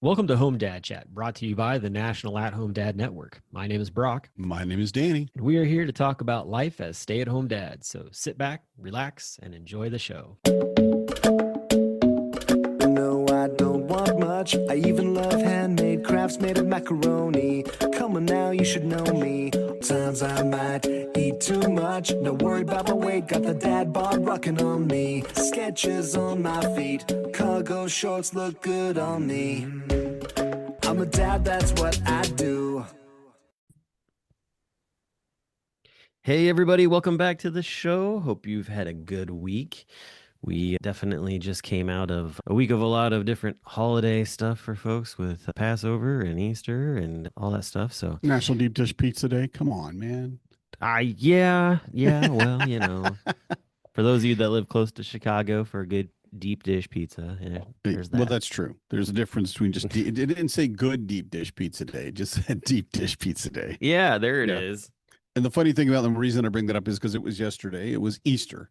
Welcome to Home Dad Chat, brought to you by the National At Home Dad Network. My name is Brock, My name is Danny. and we are here to talk about life as stay at home dads. So sit back, relax, and enjoy the show. No, I don't want much. I even love handmade crafts made of macaroni. Come on now, you should know me. Times I might eat too much. No worry about my weight, got the dad bod rocking on me. Sketches on my feet, cargo shorts look good on me. I'm a dad, that's what I do. Hey, everybody, welcome back to the show. Hope you've had a good week. We definitely just came out of a week of a lot of different holiday stuff for folks with Passover and Easter and all that stuff. So, National Deep Dish Pizza Day. Come on, man. yeah, well, for those of you that live close to Chicago for a good deep dish pizza, there's Well, that. that's true. There's a difference between just it didn't say good deep dish pizza day. It just said deep dish pizza day. Yeah, there it Yeah. is. And the funny thing about the reason I bring that up is because it was yesterday. It was Easter,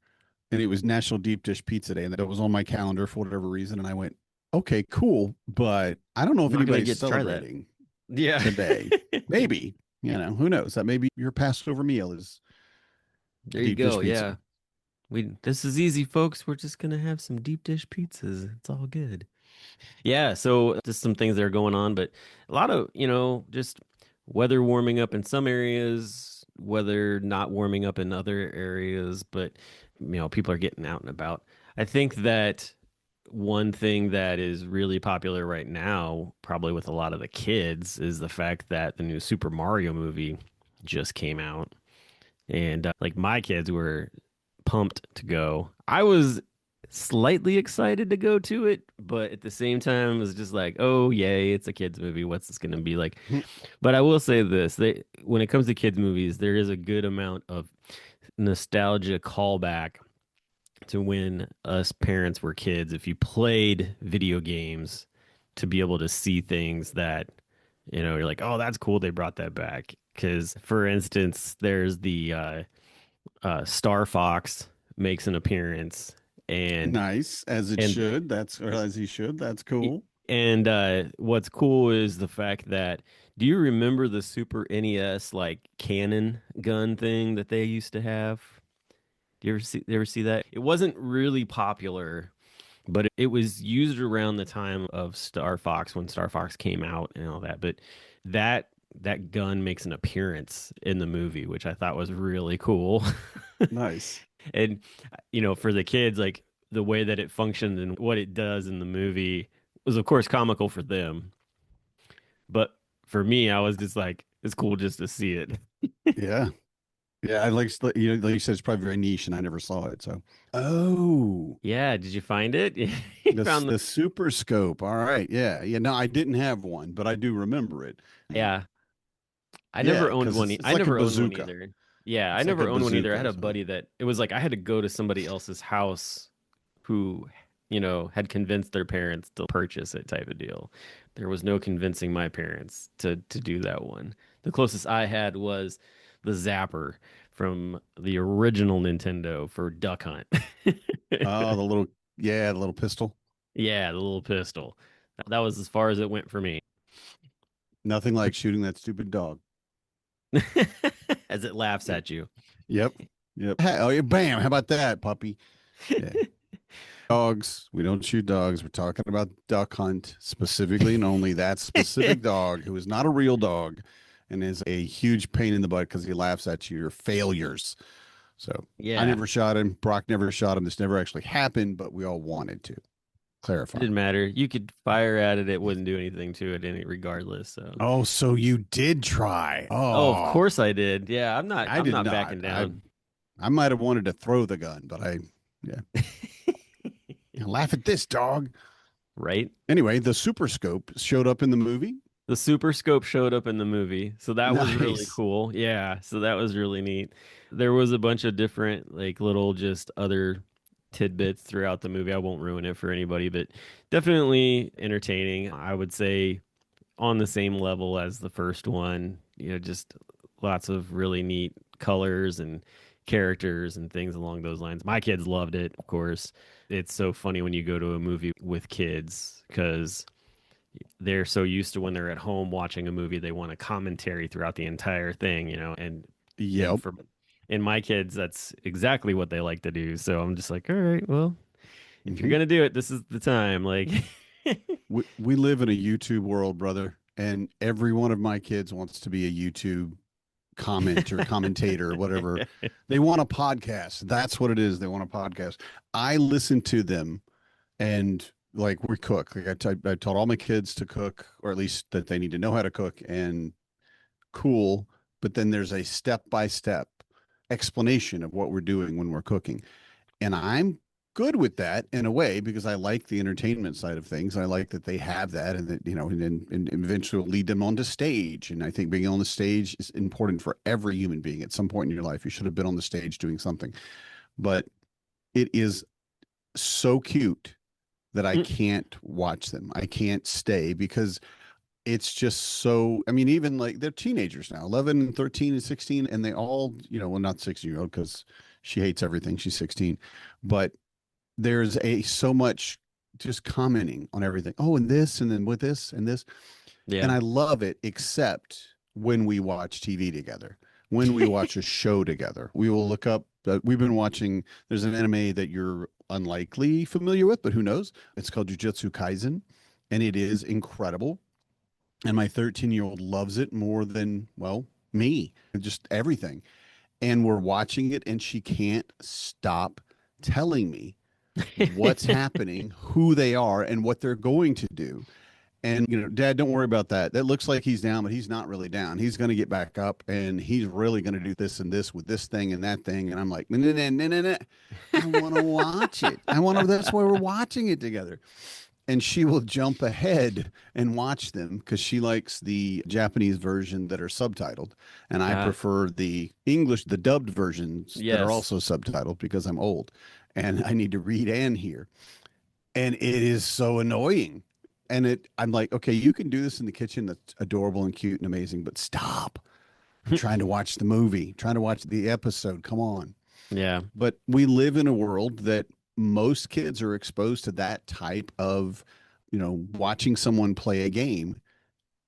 and it was National Deep Dish Pizza Day, and that was on my calendar for whatever reason. And I went, okay, cool, but I don't know if Not gonna anybody's get to try that. celebrating Yeah. today. Maybe, who knows? That maybe your Passover meal is There you deep dish go. pizza. Yeah. This is easy, folks. We're just gonna have some deep dish pizzas. It's all good. Yeah, so just some things that are going on, but a lot of, just weather warming up in some areas, weather not warming up in other areas, but people are getting out and about. I think that one thing that is really popular right now, probably with a lot of the kids, is the fact that the new Super Mario movie just came out. And like my kids were pumped to go. I was slightly excited to go to it, but at the same time, it was just like, oh, yay, it's a kids movie. What's this going to be like? But I will say this, when it comes to kids movies, there is a good amount of nostalgia callback to when us parents were kids. If you played video games to be able to see things that, you're like, oh, that's cool. They brought that back. Because, for instance, there's the Star Fox makes an appearance, and Nice, as it and should. That's or as he should. That's cool. and what's cool is the fact that, do you remember the Super NES like cannon gun thing that they used to have? Do you ever see that? It wasn't really popular, but it was used around the time of Star Fox when Star Fox came out and all that. But that gun makes an appearance in the movie, which I thought was really cool. Nice. And for the kids, like the way that it functioned and what it does in the movie was, of course, comical for them. But for me, I was just like, it's cool just to see it. Yeah. Yeah. I like you said, it's probably very niche and I never saw it. So, oh, Yeah, did you find it? You the, found the the Super Scope. All right. Yeah. Yeah. No, I didn't have one, but I do remember it. Yeah. I Yeah. never owned Because one. it's I like a never owned one bazooka. either. Yeah, I It's like a never owned one either. I had bazooka. a So, buddy that it was like I had to go to somebody else's house who, had convinced their parents to purchase it type of deal. There was no convincing my parents to do that one. The closest I had was the Zapper from the original Nintendo for Duck Hunt. oh, the little pistol. Yeah, the little pistol. That was as far as it went for me. Nothing like shooting that stupid dog. As it laughs at you. Yep. Yep. Hey, oh, yeah, bam. How about that, puppy? Yeah. Dogs. We don't shoot dogs. We're talking about duck hunt specifically and only that specific dog who is not a real dog and is a huge pain in the butt because he laughs at your failures. So I Yeah. never shot him. Brock never shot him. This never actually happened, but we all wanted to It clarify. didn't matter. You could fire at it; it wouldn't do anything to it, any regardless. So, Oh, so you did try. oh, of Oh, course I did. Yeah, I'm not. I I'm did not not. backing I down. I might have wanted to throw the gun, but yeah. Laugh at this dog. Right? Anyway, the Super Scope showed up in the movie. The Super Scope showed up in the movie, so that was really Nice. cool. Yeah, so that was really neat. There was a bunch of different, like, little just other tidbits throughout the movie. I won't ruin it for anybody, but definitely entertaining. I would say on the same level as the first one. Just lots of really neat colors and characters and things along those lines. My kids loved it, of course. It's so funny when you go to a movie with kids because they're so used to when they're at home watching a movie, they want a commentary throughout the entire thing, and Yep. for in my kids, that's exactly what they like to do. So I'm just like, all right, well, if you're Hmm. gonna do it, this is the time. Like, We live in a YouTube world, brother, and every one of my kids wants to be a YouTube commentator or whatever. They want a podcast. That's what it is. They want a podcast. I listen to them, and like we cook. Like I taught all my kids to cook, or at least that they need to know how to cook, and cool. But then there's a step by step explanation of what we're doing when we're cooking. And I'm good with that in a way because I like the entertainment side of things. I like that they have that, and that, and eventually lead them onto stage. And I think being on the stage is important for every human being at some point in your life. You should have been on the stage doing something. But it is so cute that I can't watch them. I can't stay because it's just so, I mean, even like they're teenagers now, 11 and 13 and 16, and they all, well, not 16-year-old because she hates everything. She's 16, but there's so much just commenting on everything. Oh, and this, and then with this and this. And yeah, I love it, except when we watch TV together, when we watch a show together, we will look up, we've been watching, there's an anime that you're unlikely familiar with, but who knows? It's called Jujutsu Kaisen, and it is incredible. And my 13-year-old loves it more than, well, me, just everything. And we're watching it, and she can't stop telling me what's happening, who they are, and what they're going to do. And, Dad, don't worry about that. That looks like he's down, but he's not really down. He's going to get back up, and he's really going to do this and this with this thing and that thing. And I'm like, no, no, no, no, no. I want to watch it. That's why we're watching it together. And she will jump ahead and watch them because she likes the Japanese version that are subtitled. And I uh, prefer the English, the dubbed versions that are yes, also subtitled because I'm old and I need to read and hear. And it is so annoying. And I'm like, okay, you can do this in the kitchen. That's adorable and cute and amazing, but stop. I'm trying to watch the movie, trying to watch the episode. Come on. yeah, But we live in a world that most kids are exposed to that type of, watching someone play a game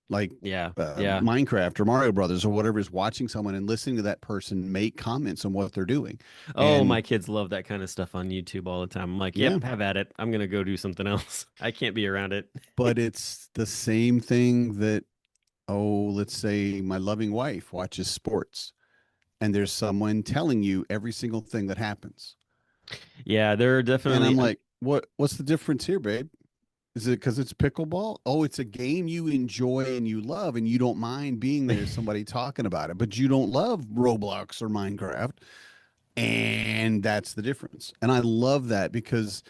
like yeah, yeah. Minecraft or Mario Brothers or whatever, is watching someone and listening to that person make comments on what they're doing. Oh, And my kids love that kind of stuff on YouTube all the time. I'm like, yeah, yep, have at it. I'm gonna go do something else. I can't be around it. but it's the same thing that, oh, let's say my loving wife watches sports and there's someone telling you every single thing that happens. Yeah, there are And I'm definitely. like, what's the difference here, babe? Is it because it's pickleball? Oh, it's a game you enjoy and you love, and you don't mind being there, somebody talking about it, but you don't love Roblox or Minecraft. And that's the difference. And I love that because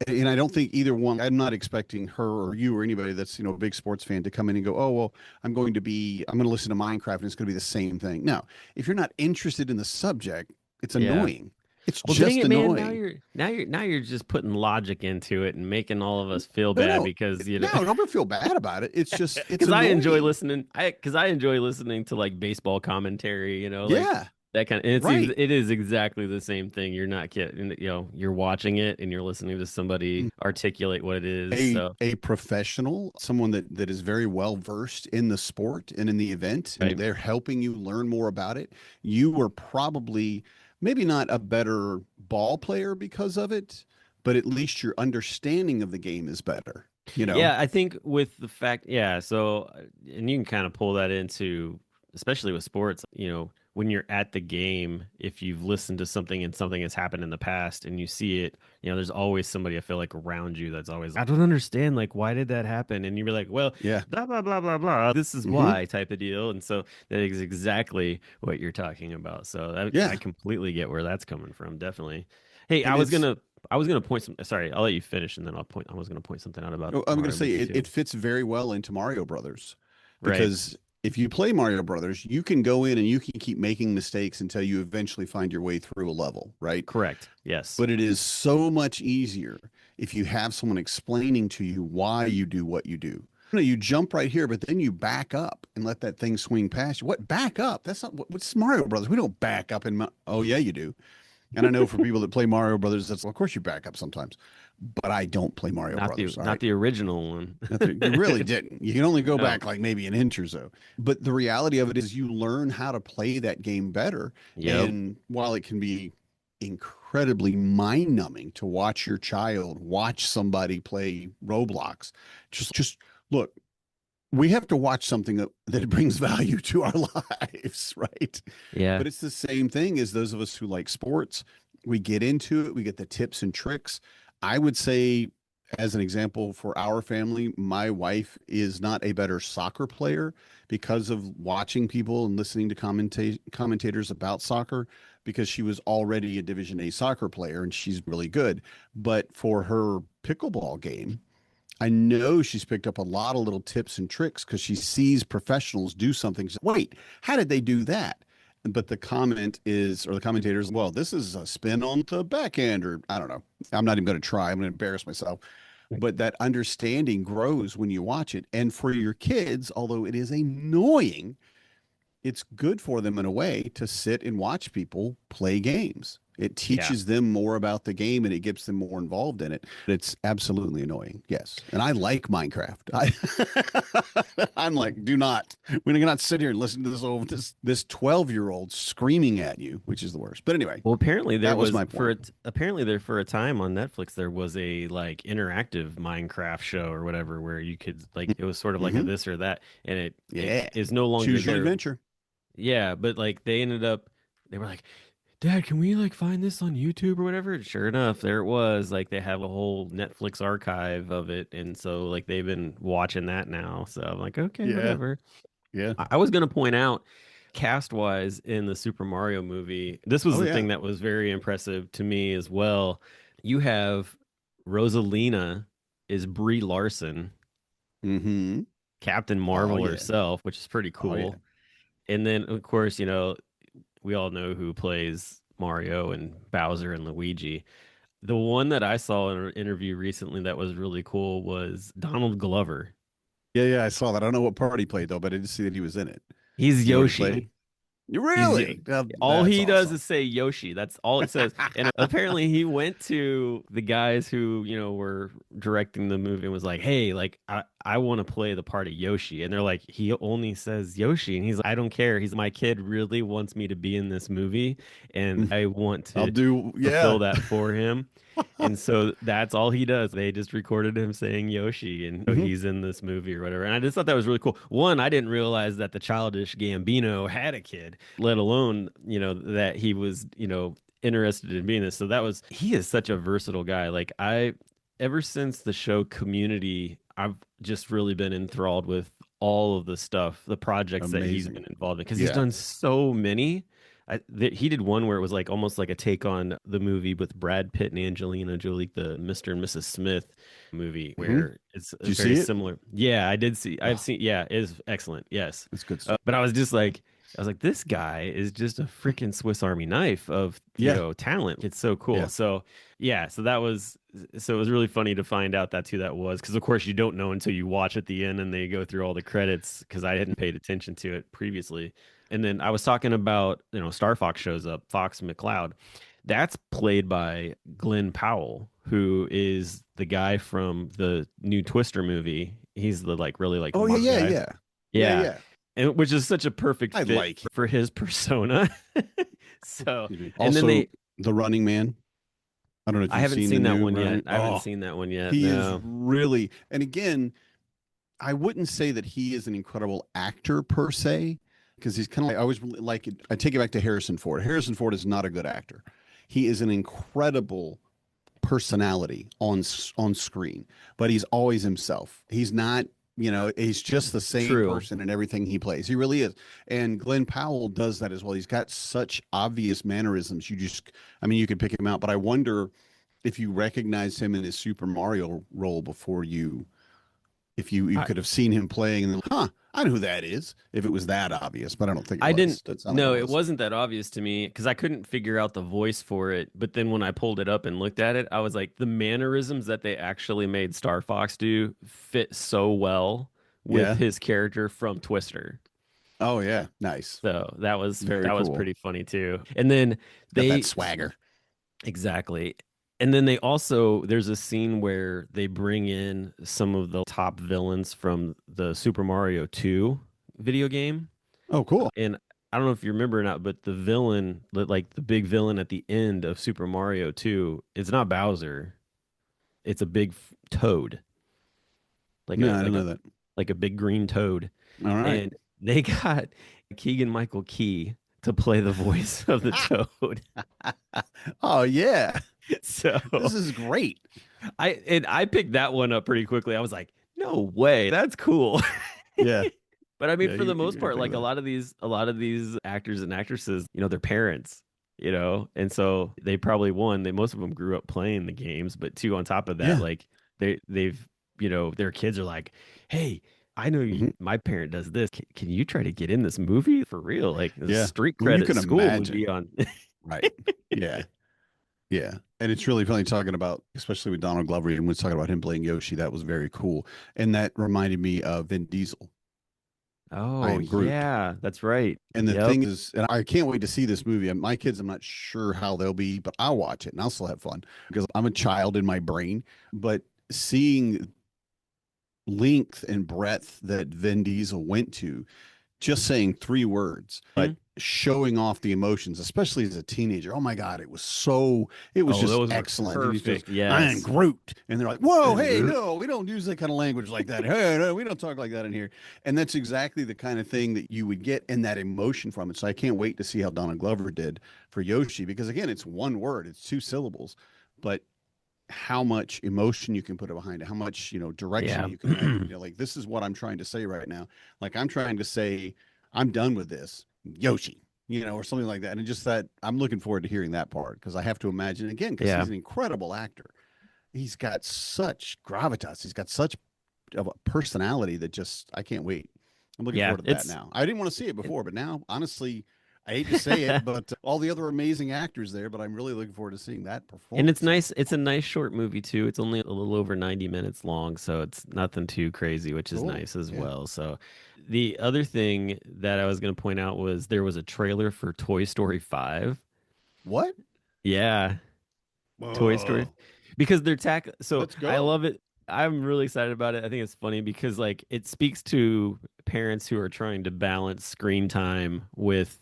and I don't think either one, I'm not expecting her or you or anybody that's, a big sports fan to come in and go, oh, well, I'm going to listen to Minecraft and it's going to be the same thing. No, if you're not interested in the subject, it's Yeah. annoying. It's Well, dang just it, man. Now annoying. you're now you're just putting logic into it and making all of us feel No, bad no, because no, don't ever feel bad about it. It's just, it's because I enjoy annoying. listening. I enjoy listening to like baseball commentary. Like Yeah, that kind of. And right. it is exactly the same thing. You're not kidding. You're watching it and you're listening to somebody articulate what it is. So A professional, someone that is very well versed in the sport and in the event, and right. they're helping you learn more about it. You are probably maybe not a better ball player because of it, but at least your understanding of the game is better, you know? Yeah, I think with the fact, yeah. So, and you can kind of pull that into, especially with sports, when you're at the game, if you've listened to something and something has happened in the past and you see it, there's always somebody I feel like around you that's always, I don't understand, like, why did that happen? And you're like, well, Yeah. blah, blah, blah, blah, blah. This is Hmm. why type of deal. And so that is exactly what you're talking about. So I Yeah. completely get where that's coming from. Definitely. Hey, And it's, I was gonna point some. Sorry, I'll let you finish, and then I'll point. I was gonna point something out about oh, I'm going to Mario say Movie it too. fits very well into Mario Brothers Right. because if you play Mario Brothers, you can go in and you can keep making mistakes until you eventually find your way through a level, right? Correct. Yes. But it is so much easier if you have someone explaining to you why you do what you do. You jump right here, but then you back up and let that thing swing past you. What back up? That's not what's Mario Brothers. We don't back up and oh yeah, you do. And I know for people that play Mario Brothers, that's of course you back up sometimes, but I don't play Mario Not the Brothers. All not right. the original one. You really didn't. You can only go No. back like maybe an inch or so. But the reality of it is you learn how to play that game better. Yep. And while it can be incredibly mind numbing to watch your child watch somebody play Roblox, just look, we have to watch something that brings value to our lives, right? Yeah. But it's the same thing as those of us who like sports. We get into it, we get the tips and tricks. I would say, as an example, for our family, my wife is not a better soccer player because of watching people and listening to commentators about soccer, because she was already a Division A soccer player and she's really good. But for her pickleball game, I know she's picked up a lot of little tips and tricks because she sees professionals do something. She's like, wait, how did they do that? But the comment is, or the commentators, well, this is a spin on the backhand, or I don't know. I'm not even going to try. I'm going to embarrass myself. But that understanding grows when you watch it. And for your kids, although it is annoying, it's good for them in a way to sit and watch people play games. It Yeah. teaches them more about the game and it gets them more involved in it. It's absolutely annoying. Yes. And I like Minecraft. I'm like, do not. We're gonna not sit here and listen to this 12-year-old screaming at you, which is the worst. But anyway, Well, apparently there that was was my for point. apparently there for a time on Netflix there was a like interactive Minecraft show or whatever where you could like it was sort of like a Mhm. this or that, and it Yeah. is no longer Choose your there. adventure. Yeah, but like they were like, Dad, can we like find this on YouTube or whatever? Sure enough, there it was. Like they have a whole Netflix archive of it, and so like they've been watching that now. So I'm like, okay, Yeah. whatever. Yeah. I was gonna point out, cast wise in the Super Mario movie, this was Oh the yeah. thing that was very impressive to me as well. You have Rosalina is Brie Larson, Mm-hmm. Captain Oh Marvel yeah. herself, which is pretty Oh yeah. cool. And then of course, we all know who plays Mario and Bowser and Luigi. The one that I saw in an interview recently that was really cool was Donald Glover. Yeah, yeah, I saw that. I don't know what part he played though, but I did see that he was in it. He's You know what he played? Yoshi. You He's really? all That's he does awesome. is say Yoshi. That's all it says. And apparently he went to the guys who, were directing the movie and was like, "Hey, like I want to play the part of Yoshi." And they're like, "He only says Yoshi." And he's like, "I don't care. He's my kid really wants me to be in this movie and I want I'll to do, fulfill yeah. that for him." And so that's all he does. They just recorded him saying Yoshi and Mhm. he's in this movie or whatever. And I just thought that was really cool. One, I didn't realize that the childish Gambino had a kid, let alone, that he was, interested in being this. So he is such a versatile guy. Like ever since the show Community, I've just really been enthralled with all of the stuff, the projects that he's Amazing. been involved in because he's Yeah. done so many. He did one where it was like almost like a take on the movie with Brad Pitt and Angelina Jolie, the Mr. and Mrs. Smith movie, Mhm. where it's Did you very see it? similar. Yeah, I did see. I've Oh, seen. Yeah, it is excellent. Yes, that's good stuff. but I was like, this guy is just a freaking Swiss Army knife of Yeah. talent. It's so cool. Yeah. So yeah, so it was really funny to find out that's who that was because of course you don't know until you watch at the end and they go through all the credits because I hadn't paid attention to it previously. And then I was talking about, Star Fox shows up, Fox McCloud. That's played by Glenn Powell, who is the guy from the new Twister movie. He's the like really like Oh, yeah, smart yeah, guy. yeah. Yeah, Yeah. yeah. And which is such a perfect I fit like. for his persona. So, Excuse me. and then Also, The Running Man. I don't know if I you've haven't seen the seen that new one yet. Running. I haven't Oh, seen that one yet. he is No. really, and again, I wouldn't say that he is an incredible actor per se, because he's kind of like, I always like it. I take it back to Harrison Ford. Harrison Ford is not a good actor. He is an incredible personality on screen, but he's always himself. He's not, he's just the same True. person in everything he plays. He really is. And Glenn Powell does that as well. He's got such obvious mannerisms. I mean, you could pick him out, but I wonder if you recognize him in his Super Mario role before if you I, could have seen him playing and then, I know who that is, if it was that obvious, but I don't think it I was. didn't. That's not like No, it it was. wasn't that obvious to me because I couldn't figure out the voice for it. But then when I pulled it up and looked at it, I was like, the mannerisms that they actually made Star Fox do fit so well with Yeah. his character from Twister. Oh yeah. Nice. So Very that was cool. pretty funny too. And then Got that they swagger. Exactly. And then they also there's a scene where they bring in some of the top villains from the Super Mario 2 video game. Oh, cool. And I don't know if you remember or not, but the villain, like the big villain at the end of Super Mario 2, it's not Bowser. It's a big toad, like No, a I don't like a know that. like a big green toad. All right. And they got Keegan Michael Key to play the voice of the toad. Oh yeah, So this is great. I picked that one up pretty quickly. I was like, no way, that's cool. Yeah, But I mean, yeah. for the most You're part, thinking like that. a lot of these actors and actresses, they're parents, and so they probably one, they most of them grew up playing the games, but two, on top of that, Yeah. like they've, their kids are like, hey, I know Mhm. my parent does this. Can you try to get in this movie for real? Like the Yeah. street Well, you credit can school would imagine, be on. right? Yeah, yeah. And it's really funny talking about, especially with Donald Glover, and was talking about him playing Yoshi. That was very cool, and that reminded me of Vin Diesel. I Oh am Groot. yeah, that's right. And the Yep. thing is, and I can't wait to see this movie. And my kids, I'm not sure how they'll be, but I'll watch it and I'll still have fun because I'm a child in my brain. But seeing length and breadth that Vin Diesel went to, just saying three words, but Mhm. showing off the emotions, especially as a teenager. Oh my God, it was Oh, just those were excellent. And he goes, perfect. I am Yes. Groot. And they're like, whoa, And hey, Groot. no, we don't use that kind of language like that. Hey, no, we don't talk like that in here. And that's exactly the kind of thing that you would get and that emotion from it. So I can't wait to see how Donald Glover did for Yoshi, because again, it's one word, it's two syllables, but how much emotion you can put it behind it, how much, direction Yeah. you can imagine, like, this is what I'm trying to say right now. Like, I'm trying to say, I'm done with this, Yoshi, or something like that. And just that, I'm looking forward to hearing that part, because I have to imagine again, because Yeah. he's an incredible actor. He's got such gravitas. He's got such of a personality that just, I can't wait. I'm looking Yeah. forward to that now. I didn't want to see it before, but now, honestly, I hate to say it, but all the other amazing actors there, but I'm really looking forward to seeing that And it's performance. nice. It's a nice short movie too. It's only a little over 90 minutes long, so it's nothing too crazy, which is Cool. nice as Yeah. well. So the other thing that I was going to point out was there was a trailer for Toy Story 5. What? Yeah, Toy Story, Whoa. because they're so Let's I go. love it. I'm really excited about it. I think it's funny because like it speaks to parents who are trying to balance screen time with,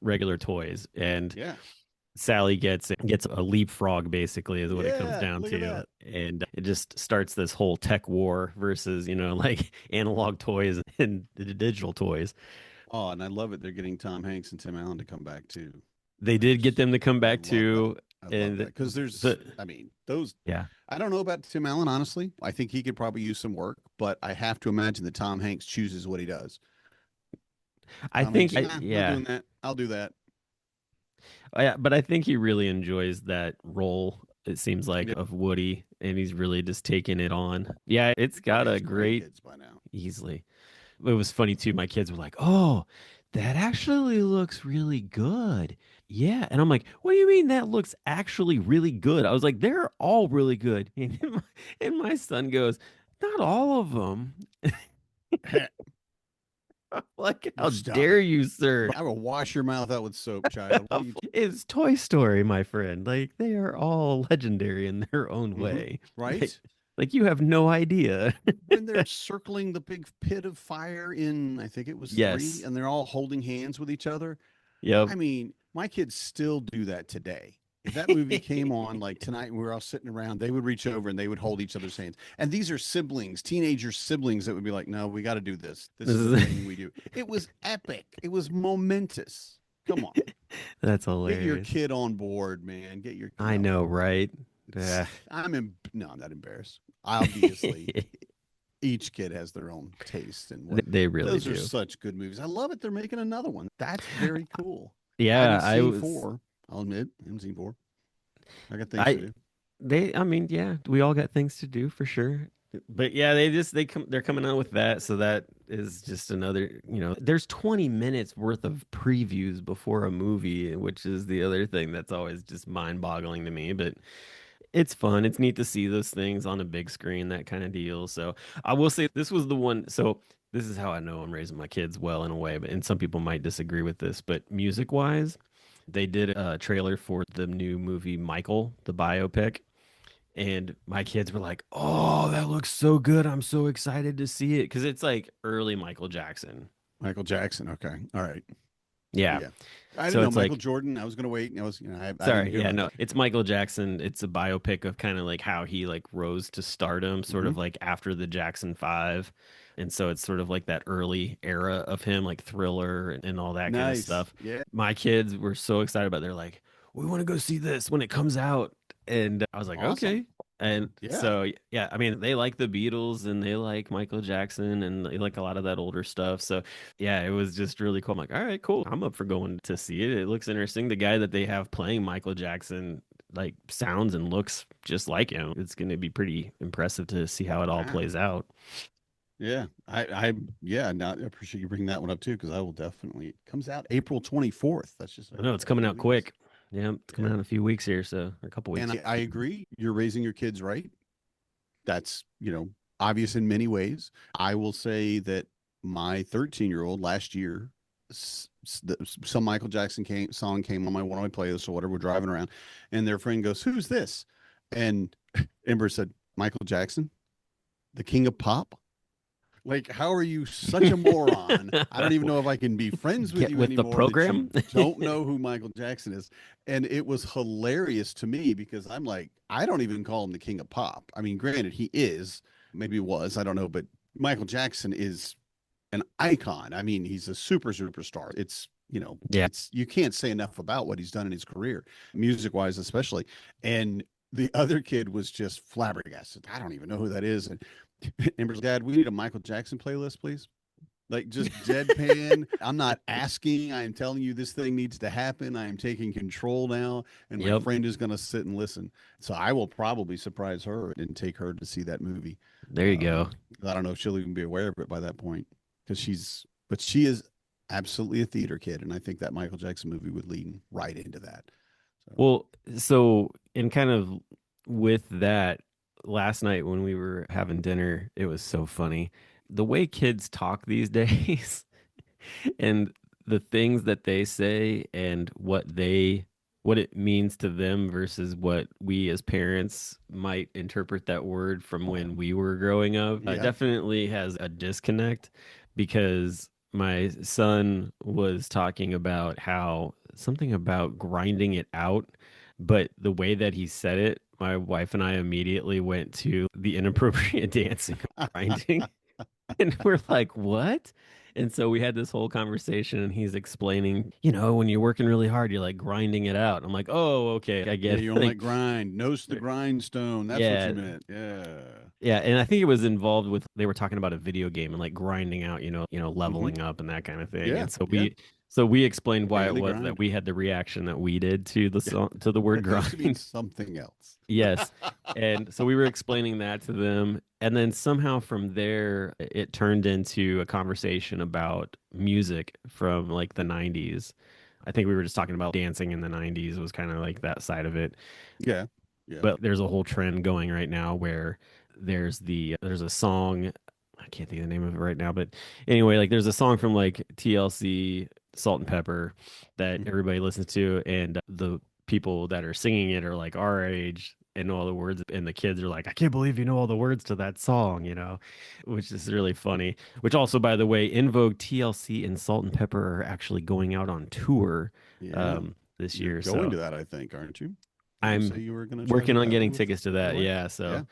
regular toys, and Yeah. Sally gets a leapfrog, basically is what it comes Yeah. down Look at to. that. And it just starts this whole tech war versus, like analog toys and the digital toys. Oh, and I love it. They're getting Tom Hanks and Tim Allen to come back too. They did get them to come I back love that. to, I love that and because the I mean, those, yeah. I don't know about Tim Allen, honestly. I think he could probably use some work, but I have to imagine that Tom Hanks chooses what he does. I Tom Hanks, think not yeah. doing that. I'll do that. Yeah, but I think he really enjoys that role, it seems like, Yeah. of Woody, and he's really just taking it on. Yeah, it's got Probably a has great, grandkids by now. easily. It was funny too. My kids were like, "Oh, that actually looks really good." Yeah, and I'm like, "What do you mean that looks actually really good?" I was like, "They're all really good." And my son goes, "Not all of them." Like, how Stop dare it. you, sir? I will wash your mouth out with soap, child. What are you? It's Toy Story, my friend. Like, they are all legendary in their own Mhm. way. Like, Right? like you have no idea. When they're circling the big pit of fire in, I think it was three, Yes. and they're all holding hands with each other. Yep. I mean, my kids still do that today. If that movie came on like tonight and we were all sitting around, they would reach over and they would hold each other's hands. And these are siblings, teenager siblings that would be like, no, we got to do this. This This is the is thing we do. It was epic. It was momentous. Come on. That's Get your hilarious. kid on board, man. Get your, I know, right? it's, no, I'm not embarrassed. Obviously, each kid has their own taste and what. They really Those are do. such good movies. I love it. They're making another one. That's very cool. I Yeah, haven't I seen was four. I'll admit, I haven't seen four. I got things to I do. I mean, yeah, we all got things to do for sure. But yeah, they're coming out with that, so that is just another, there's 20 minutes worth of previews before a movie, which is the other thing that's always just mind-boggling to me, but it's fun. It's neat to see those things on a big screen, that kind of deal. So I will say this was the one. So this is how I know I'm raising my kids well in a way, but and some people might disagree with this, but music wise, They did a trailer for the new movie Michael, the biopic. And my kids were like, "Oh, that looks so good. I'm so excited to see it." Because it's like early Michael Jackson. Michael Jackson. Okay. All right. Yeah. Yeah. I didn't So know it's Michael like, Jordan. I was gonna wait. I didn't sorry. hear Yeah, about no, that. it's Michael Jackson. It's a biopic of kind of like how he like rose to stardom, sort Hmm. of like after the Jackson 5. And so it's sort of like that early era of him, like Thriller and all that kind of Nice. stuff. Yeah. My kids were so excited about it. They're like, "We want to go see this when it comes out." And I was like, Awesome. "Okay." And Yeah. so, yeah, I mean, they like the Beatles and they like Michael Jackson and they like a lot of that older stuff. So, yeah, it was just really cool. I'm like, all right, cool. I'm up for going to see it. It looks interesting. The guy that they have playing Michael Jackson like sounds and looks just like him. It's going to be pretty impressive to see how it all Wow. plays out. Yeah. Yeah. Now I appreciate you bringing that one up too, because I will definitely. It comes out April 24th. That's just I know it's a coming few out weeks. quick. Yeah, it's coming Yeah. out in a few weeks here, so or a couple And weeks. I agree. You're raising your kids right. That's, obvious in many ways. I will say that my 13-year-old last year, some Michael Jackson song came on one of my playlists or whatever. We're driving around, and their friend goes, "Who's this?" And Ember said, "Michael Jackson, the king of pop." Like, how are you such a moron? I don't even know if I can be friends with Get you with the anymore that you program. don't know who Michael Jackson is. And it was hilarious to me because I'm like, I don't even call him the king of pop. I mean, granted, he is, maybe was, I don't know, but Michael Jackson is an icon. I mean, he's a superstar. Yeah. You can't say enough about what he's done in his career, music wise, especially. And the other kid was just flabbergasted. I don't even know who that is. And Amber's dad, we need a Michael Jackson playlist, please. Like just deadpan. I'm not asking. I am telling you this thing needs to happen. I am taking control now, and my Yep. friend is going to sit and listen. So I will probably surprise her and take her to see that movie. There you go. I don't know if she'll even be aware of it by that point because but she is absolutely a theater kid, and I think that Michael Jackson movie would lean right into that. So Well, so in kind of with that, last night when we were having dinner, it was so funny. The way kids talk these days and the things that they say and what it means to them versus what we as parents might interpret that word from when we were growing up yeah, definitely has a disconnect because my son was talking about how something about grinding it out, but the way that he said it, my wife and I immediately went to the inappropriate dancing of grinding. And we're like, what? And so we had this whole conversation, and he's explaining, when you're working really hard, you're like grinding it out. I'm like, oh, okay, I yeah. get it. You're on that Like, grind, nose to the grindstone. That's what you yeah, meant. Yeah. yeah. And I think it was involved with they were talking about a video game and like grinding out, Hmm. leveling up and that kind of thing. Yeah. And so Yeah. we explained why it Daily was that grind. we had the reaction that we did to the Yeah. song to the word It used to mean grind. something else. Yes. And so we were explaining that to them. And then somehow from there, it turned into a conversation about music from like the 90s. I think we were just talking about dancing in the 90s was kind of like that side of it. Yeah. Yeah. But there's a whole trend going right now where there's a song, I can't think of the name of it right now, but anyway, like there's a song from like TLC, Salt and Pepper that Mhm. everybody listens to, and the people that are singing it are like our age and know all the words, and the kids are like, I can't believe you know all the words to that song, which is really funny. Which also, by the way, In Vogue, TLC, and Salt and Pepper are actually going out on tour Yeah. this You're year. going So to that, I think, aren't you? Did you say I'm you were going to try to working on grab getting one with tickets to your that. wife? Yeah. Yeah. So,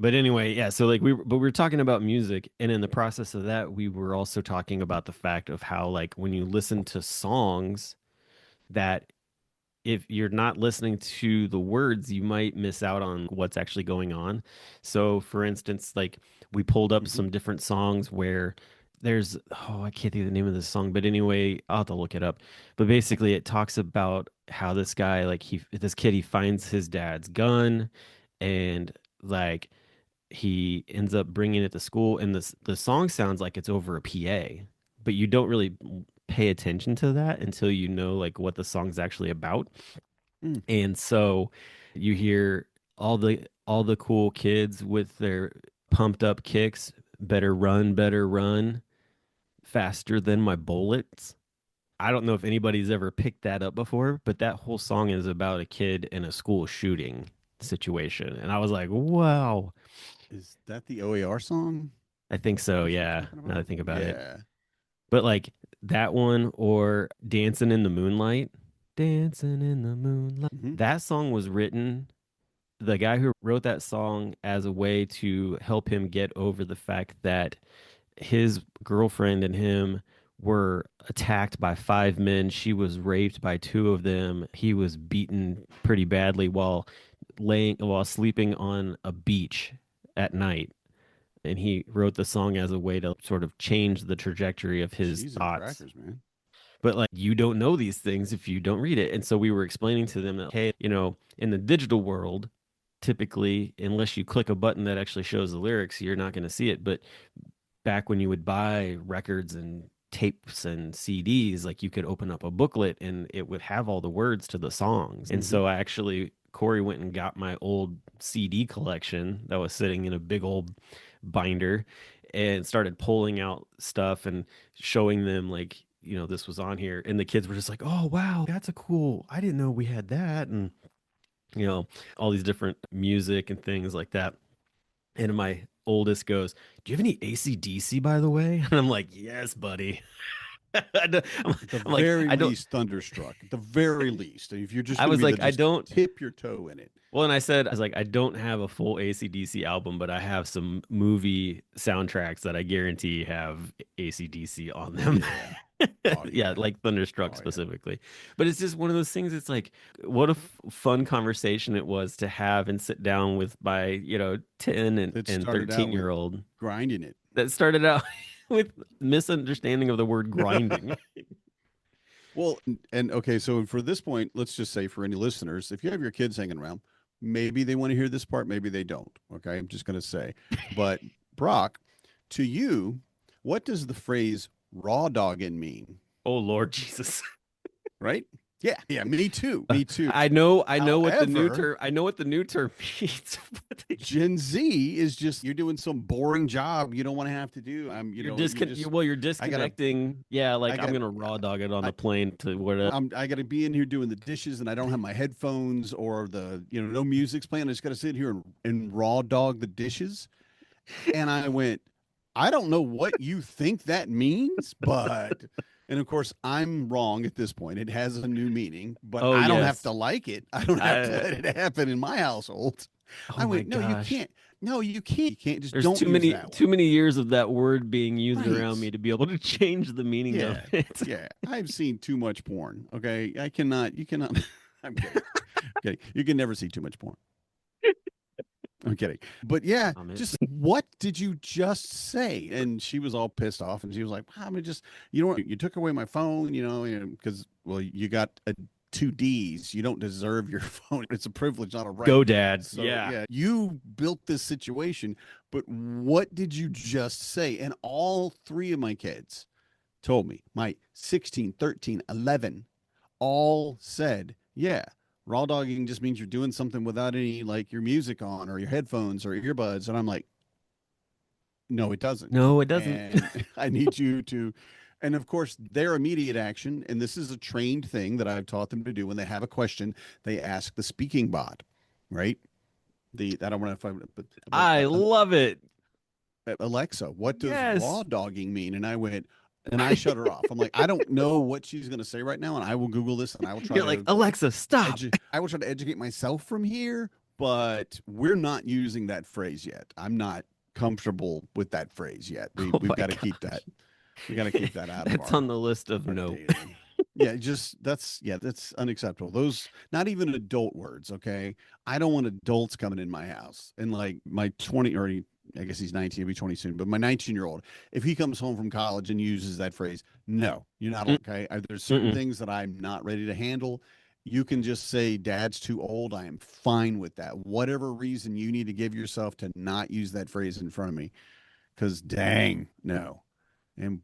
but anyway, yeah. So like but we were talking about music, and in the process of that, we were also talking about the fact of how like when you listen to songs, that if you're not listening to the words, you might miss out on what's actually going on. So, for instance, like we pulled up Hmm. some different songs where I can't think of the name of the song, but anyway, I'll have to look it up. But basically, it talks about how this guy, like this kid, he finds his dad's gun, and like he ends up bringing it to school, and the song sounds like it's over a PA, but you don't really pay attention to that until you know like what the song's actually about. Mm. And so you hear all the cool kids with their pumped up kicks, better run, faster than my bullets. I don't know if anybody's ever picked that up before, but that whole song is about a kid in a school shooting situation. And I was like, wow. Is that the OAR song? I think so. Is you're Yeah. talking Now that I about? think about it. Yeah. But like that one or Dancing in the Moonlight, Dancing in the Moonlight. Hmm. That song was written, the guy who wrote that song as a way to help him get over the fact that his girlfriend and him were attacked by five men. She was raped by two of them. He was beaten pretty badly while sleeping on a beach at night. And he wrote the song as a way to sort of change the trajectory of his Cheese and thoughts. crackers, man. But like you don't know these things if you don't read it. And so we were explaining to them that, hey, in the digital world, typically, unless you click a button that actually shows the lyrics, you're not going to see it. But back when you would buy records and tapes and CDs, like you could open up a booklet and it would have all the words to the songs. And so Corey went and got my old CD collection that was sitting in a big old binder and started pulling out stuff and showing them like, this was on here. And the kids were just like, oh, wow, that's I didn't know we had that. And, all these different music and things like that. And my oldest goes, do you have any AC/DC, by the way? And I'm like, yes, buddy. At the like, very I don't. least, Thunderstruck. At the very least, if you're just I going was to be like, I don't. tip your toe in it. Well, and I was like, I don't have a full AC/DC album, but I have some movie soundtracks that I guarantee have AC/DC on them. Oh, Yeah, like Thunderstruck specifically. But it's just one of those things. It's like, what a fun conversation it was to have and sit down with my, 10 and 13-year-old. Grinding it. That started out with misunderstanding of the word grinding. Well, and okay, so for this point, let's just say for any listeners, if you have your kids hanging around, maybe they want to hear this part, maybe they don't. Okay, I'm just going to say. But Brock, to you, what does the phrase raw dogging mean? Oh, Lord Jesus. Right? Yeah, me too. Me too. I know what the new However, term. I know what the new term means. Gen Z is just you're doing some boring job you don't want to have to do. You're disconnecting. Yeah, like I'm gonna raw dog it on the plane to where I got to be in here doing the dishes, and I don't have my headphones or the no music's playing. I just got to sit here and raw dog the dishes. And I went, I don't know what you think that means, but. And of course, I'm wrong at this point. It has a new meaning, but I don't have to like it. I don't have to let it happen in my household. I went, no, you can't. No, you can't. You can't just. There's too many years of that word being used around me to be able to change the meaning of it. Yeah, I've seen too much porn. Okay, I cannot. You cannot. I'm kidding. Okay, you can never see too much porn. I'm kidding. But yeah, just what did you just say? And she was all pissed off and she was like, I mean, just, you took away my phone, because, well, you got 2 Ds. You don't deserve your phone. It's a privilege, not a right. Go, Dad. So, yeah. You built this situation, but what did you just say? And all 3 of my kids told me, my 16, 13, 11, all said, yeah. Raw dogging just means you're doing something without any like your music on or your headphones or earbuds. And I'm like, no, it doesn't. No, it doesn't. And I need you to. And of course, their immediate action, and this is a trained thing that I've taught them to do when they have a question, they ask the speaking bot, right? I don't want to, but I love it. Alexa, what does raw dogging mean? And I went, and I shut her off. I'm like, I don't know what she's going to say right now, and I will Google this, and I will try. You're like, Alexa, stop. I will try to educate myself from here, but we're not using that phrase yet. I'm not comfortable with that phrase yet. We've got to keep that. We got to keep that out. That's on the list of no. Yeah, that's unacceptable. Those not even adult words. Okay, I don't want adults coming in my house and like my 20 or I guess he's 19, he'll be 20 soon, but my 19-year-old, if he comes home from college and uses that phrase, no, you're not okay. There's certain things that I'm not ready to handle. You can just say, Dad's too old. I am fine with that. Whatever reason you need to give yourself to not use that phrase in front of me, because dang, no. And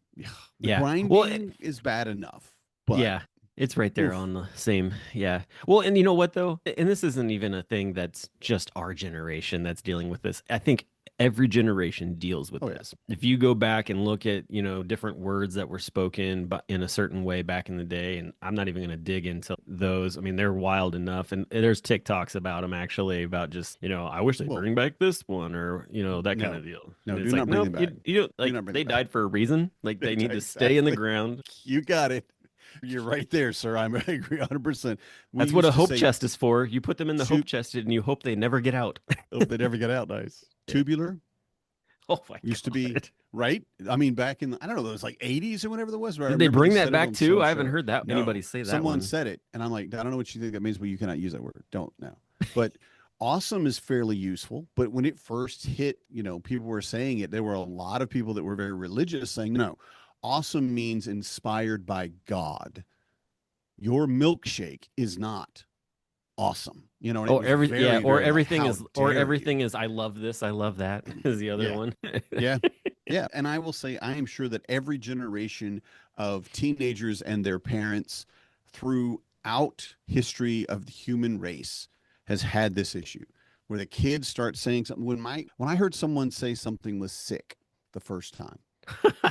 grinding is bad enough. But yeah, it's right there on the same. Yeah. Well, and you know what, though? And this isn't even a thing that's just our generation that's dealing with this. I think every generation deals with Oh yeah. this. If you go back and look at, different words that were spoken but in a certain way back in the day, and I'm not even going to dig into those. I mean, they're wild enough, and there's TikToks about them actually, about just, I wish they Well, bring back this one, or that kind no, of deal. no, And do it's like, not bring no, them back. you don't, Do like, not bring they them back. died for a reason. Like, they need to stay in the Exactly. ground. You got it. You're right there, sir. I agree 100%. We That's what used a to hope say chest is for. You put them in the hope tu- chest and you hope they never get out. hope they never get out. Nice. Yeah. Tubular Oh my used to God. be right. I mean, back in I don't know, it was like 80s or whatever that was. But I Did they remember bring that said it back on too? some I haven't show. heard that No, anybody say that someone one. said it, and I'm like, I don't know what you think that means, but you cannot use that word. Don't now. But awesome is fairly useful. But when it first hit, people were saying it. There were a lot of people that were very religious saying, no, awesome means inspired by God. Your milkshake is not awesome. And Oh, it was very, or very like, everything how is, or dare everything you? is, I love this, I love that is the other Yeah. one. Yeah. Yeah. And I will say, I am sure that every generation of teenagers and their parents throughout history of the human race has had this issue where the kids start saying something. When I heard someone say something was sick the first time,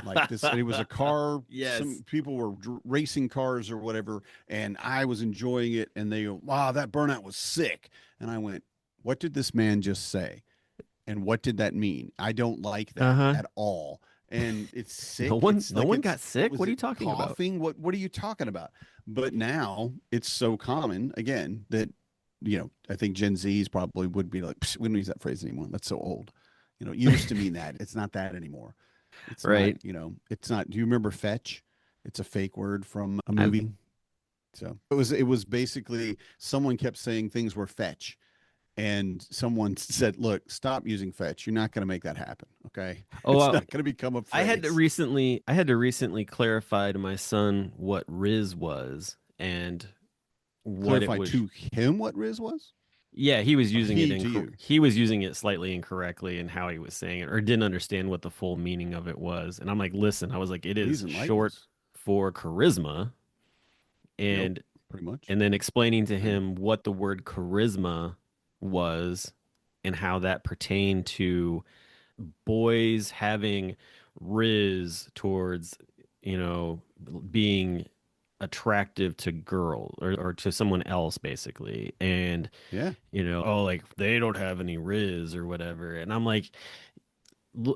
like this, it was a car. Yes. Some people were racing cars or whatever, and I was enjoying it. And they go, wow, that burnout was sick. And I went, what did this man just say? And what did that mean? I don't like that Uh-huh. at all. And it's sick. No one, It's no like one it's got sick. was What are you it talking about? coughing? What are you talking about? But now it's so common again that I think Gen Z's probably would be like, we don't use that phrase anymore. That's so old. It used to mean that. It's not that anymore. It's Right. not, it's not. Do you remember fetch? It's a fake word from a I've- movie. So it was basically someone kept saying things were fetch. And someone said, look, stop using fetch. You're not going to make that happen. Okay. Oh, It's not going to become a phrase. I had to recently clarify to my son what Riz was and what clarify it was. to him what Riz was. Yeah, he was using he it to you? he was using it slightly incorrectly in how he was saying it, or didn't understand what the full meaning of it was. And I'm like, listen, I was like, it is Reason like short this. for charisma, and Pretty much. and then explaining to him what the word charisma was and how that pertained to boys having riz towards, being attractive to girls or to someone else basically. And Yeah. like they don't have any riz or whatever. And I'm like,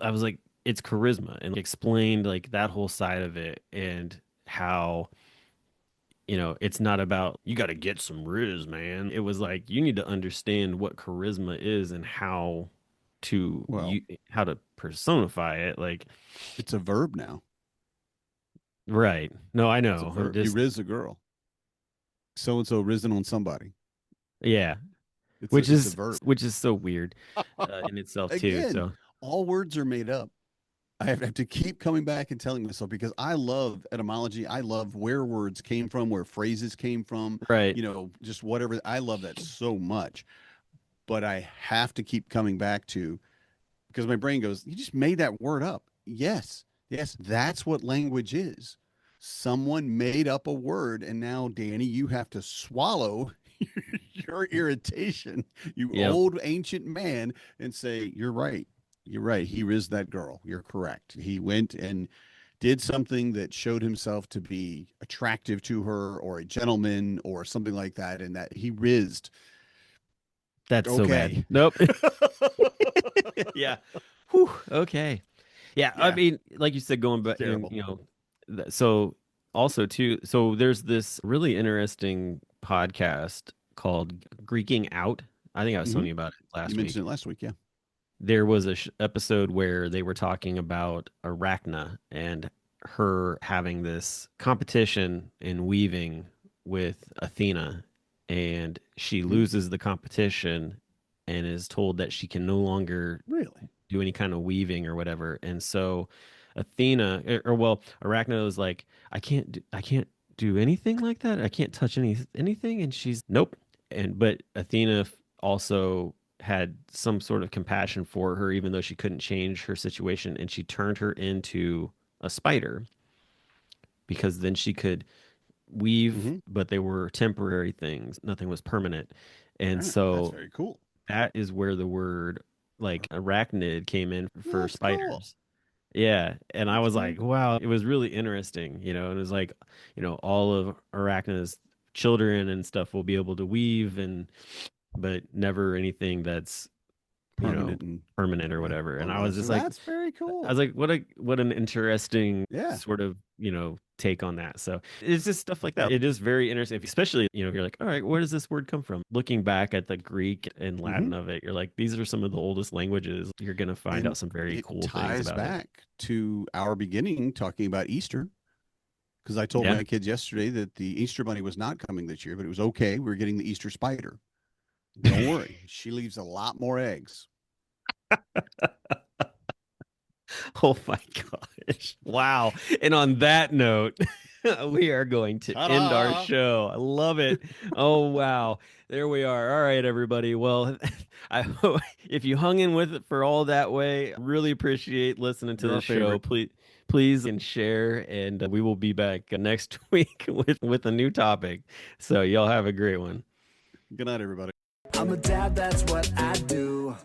I was like, it's charisma, and explained like that whole side of it and how it's not about you got to get some riz, man. It was like you need to understand what charisma is and how to Well- how to personify it. Like, It's a verb now. right? No, I It's a know. I'm verb. You just- riz a girl. So and so risen on somebody. yeah, It's which it's is a verb. which is so weird in itself too. Again, So all words are made up. I have to keep coming back and telling myself because I love etymology. I love where words came from, where phrases came from, right, just whatever. I love that so much. But I have to keep coming back to because my brain goes, you just made that word up. Yes. Yes. That's what language is. Someone made up a word. And now, Danny, you have to swallow your irritation, you Yep. old ancient man, and say, you're right. You're right. He rizzed that girl. You're correct. He went and did something that showed himself to be attractive to her or a gentleman or something like that. And that he rizzed. that's so Okay. bad. Nope. Yeah. Whew, okay. Yeah, I Yeah. mean, like you said, going back, Terrible. so also too, so there's this really interesting podcast called Greeking Out. I think I was telling you about it last You week. mentioned it last week. Yeah. There was a episode where they were talking about Arachna and her having this competition in weaving with Athena, and she loses the competition and is told that she can no longer Really? do any kind of weaving or whatever. And so Athena, Arachna was like, I can't do anything like that. I can't touch anything. And she's nope. But Athena also had some sort of compassion for her, even though she couldn't change her situation, and she turned her into a spider because then she could weave, Mhm. but they were temporary things. Nothing was permanent. And Ah, so that's very cool. that is where the word like arachnid came in for That's spiders. cool. Yeah, and I That's was cool. like, wow, it was really interesting, and it was like, all of Arachnid's children and stuff will be able to weave but never anything that's, Permanent and permanent or whatever. And I was so just like, that's very cool. I was like, what an interesting Yeah. sort of, take on that. So it's just stuff like that. It is very interesting, especially, if you're like, all right, where does this word come from? Looking back at the Greek and Latin of it, you're like, these are some of the oldest languages. You're going to find out some very cool things ties about back it. to our beginning talking about Easter. Because I told my kids yesterday that the Easter bunny was not coming this year, but it was okay. We're getting the Easter spider. Don't worry. She leaves a lot more eggs. Oh my gosh. Wow. And on that note, we are going to end our show. I love it. Oh, wow. There we are. All right, everybody. Well, I hope if you hung in with it for all that way, really appreciate listening to the show. Please and share, and we will be back next week with a new topic. So y'all have a great one. Good night, everybody. I'm a dad, that's what I do.